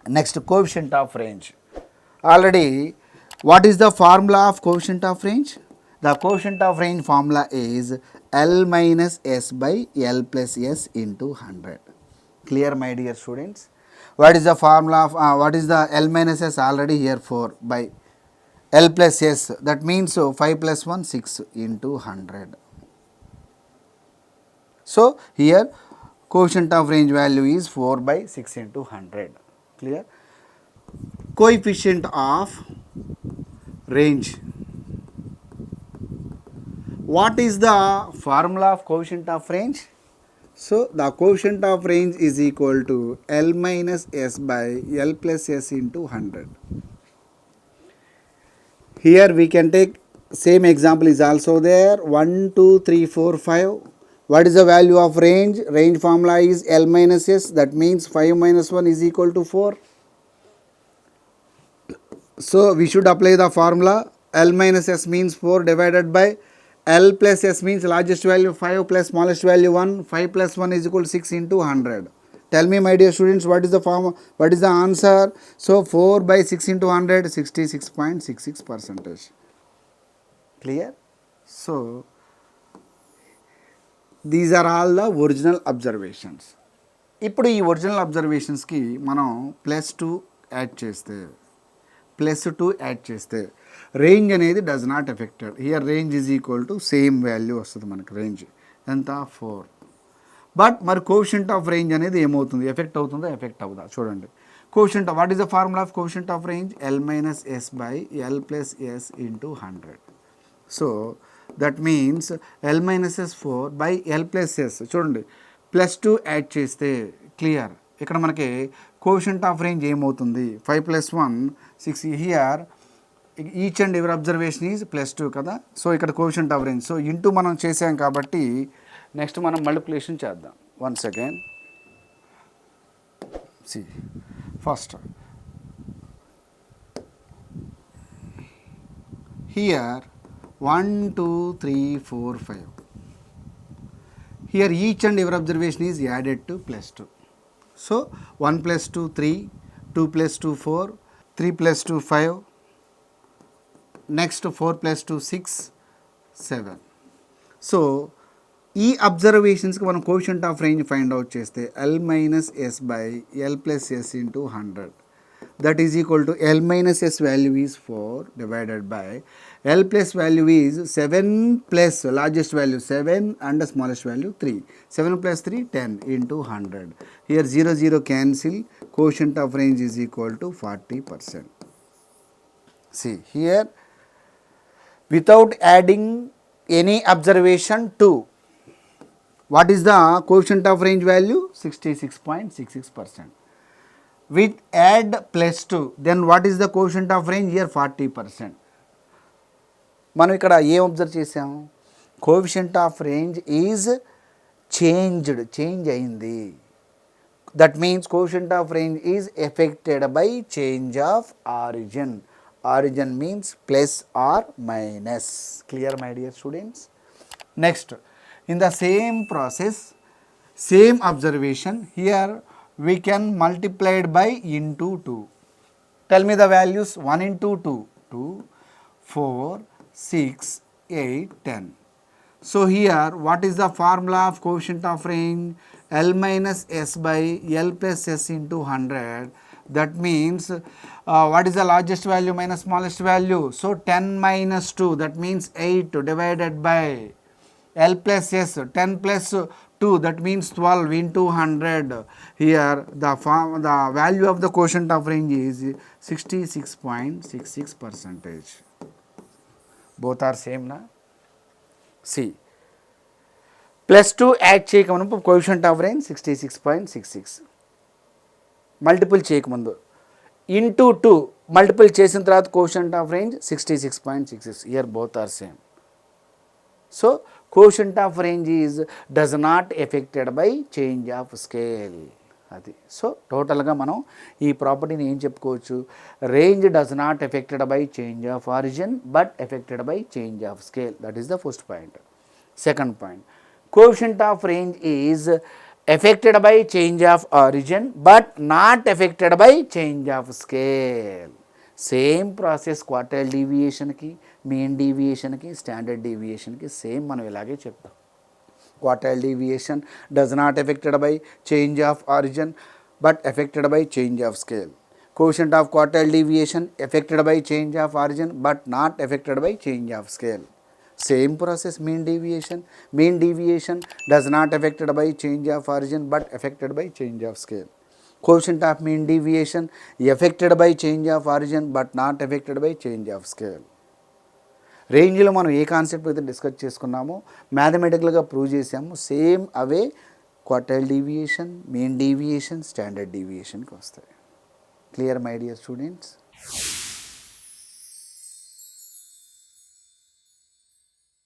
Next, coefficient of range. Already, what is the formula of coefficient of range? The coefficient of range formula is L minus S by L plus S into 100. Clear, my dear students? What is the formula of, what is the L minus S? Already here 4 by L plus S, that means 5 plus 1 6 into 100. So, here coefficient of range value is 4 by 6 into 100. Clear? Coefficient of range. What is the formula of coefficient of range? So, the coefficient of range is equal to L minus S by L plus S into 100. Here we can take same example is also there 1, 2, 3, 4, 5. What is the value of range? Range formula is L minus S, that means 5 minus 1 is equal to 4. So, we should apply the formula L minus S means 4 divided by L plus S means largest value 5 plus smallest value 1. 5 plus 1 is equal to 6 into 100. Tell me, my dear students, what is the form? What is the answer? So, 4 by 6 into 100, 66.66%. Clear? So, these are all the original observations. ఇప్పుడు ఈ original అబ్జర్వేషన్స్కి మనం +2 add చేస్తే range అనేది does not affected. Here range is equal to same value వస్తుంది మనకి. Range ఎంత 4. But మరి coefficient of range అనేది ఏమవుతుంది? ఎఫెక్ట్ అవుతుందా ఎఫెక్ట్ అవుదా? చూడండి. Coefficient, what is the formula of coefficient of range? L minus S by L plus S into 100. So that means L minus S 4 by L plus S. చూడండి, +2 add చేస్తే clear. ఇక్కడ మనకి coefficient of range ఏమవుతుంది? 5 plus 1 6. Here each and every observation is +2 కదా. So ఇక్కడ coefficient of range. So into మనం చేసాం కాబట్టి నెక్స్ట్ మనం మల్టిప్లికేషన్ చేద్దాం. Once again see first here 1, 2, 3, 4, 5. Here each and every observation is added to +2. So 1 plus 2 3, 2 plus 2 4, 3 plus 2 5, next 4 plus 2 6, 7. So ఈ అబ్జర్వేషన్స్కి మనం coefficient of range find out చేస్తే L minus S by L plus S into 100. That is equal to L minus S value is 4 divided by L plus value is 7 plus largest value 7 and the smallest value 3. 7 plus 3 10 into 100. Here 0 0 cancel. Quotient of range is equal to 40%. See here, without adding any observation 2, what is the quotient of range value? 66.66%. With add +2, then what is the quotient of range? Here 40%. మనం ఇక్కడ ఏం observe చేసాము? Coefficient of range is change అయింది. That means coefficient of range is affected by change of origin. Origin means plus or minus. Clear, my dear students? Next, in the same process, same observation, here we can multiply it by into 2. Tell me the values. 1 into 2, 2, 4, 6, 8, 10. So here what is the formula of coefficient of range? L minus S by L plus S into 100. That means what is the largest value minus smallest value? So 10 minus 2, that means 8 divided by L plus S, 10 plus 2, that means 12 into 100. Here the value of the quotient of range is 66.66%. Both are same na? See, +2 add చేయకముందు coefficient of range 66.66. Multiple చేయకముందు into 2 multiple చేసిన తర్వాత coefficient of range 66.66. Here both are same. So coefficient of range is does not affected by change of scale. అది. సో టోటల్గా మనం ఈ ప్రాపర్టీని ఏం చెప్పుకోవచ్చు? Range does not affected by change of origin but affected by change of scale. That is the first point. Second point, coefficient of range is affected by change of origin but not affected by change of scale. Same process quartile డీవియేషన్కి, mean డీవియేషన్కి, standard డీవియేషన్కి same మనం ఇలాగే చెప్తాం. Quartile deviation does not affected by change of origin but affected by change of scale. Quotient of quartile deviation affected by change of origin but not affected by change of scale. Same process mean deviation. Mean deviation does not affected by change of origin but affected by change of scale. Quotient of mean deviation affected by change of origin but not affected by change of scale. రేంజ్లో మనం ఏ concept అయితే discuss చేసుకున్నామో మ్యాథమెటికల్గా prove చేసాము, same అవే quartile deviation, mean deviation, standard డీవియేషన్కి వస్తాయి. Clear my dear students?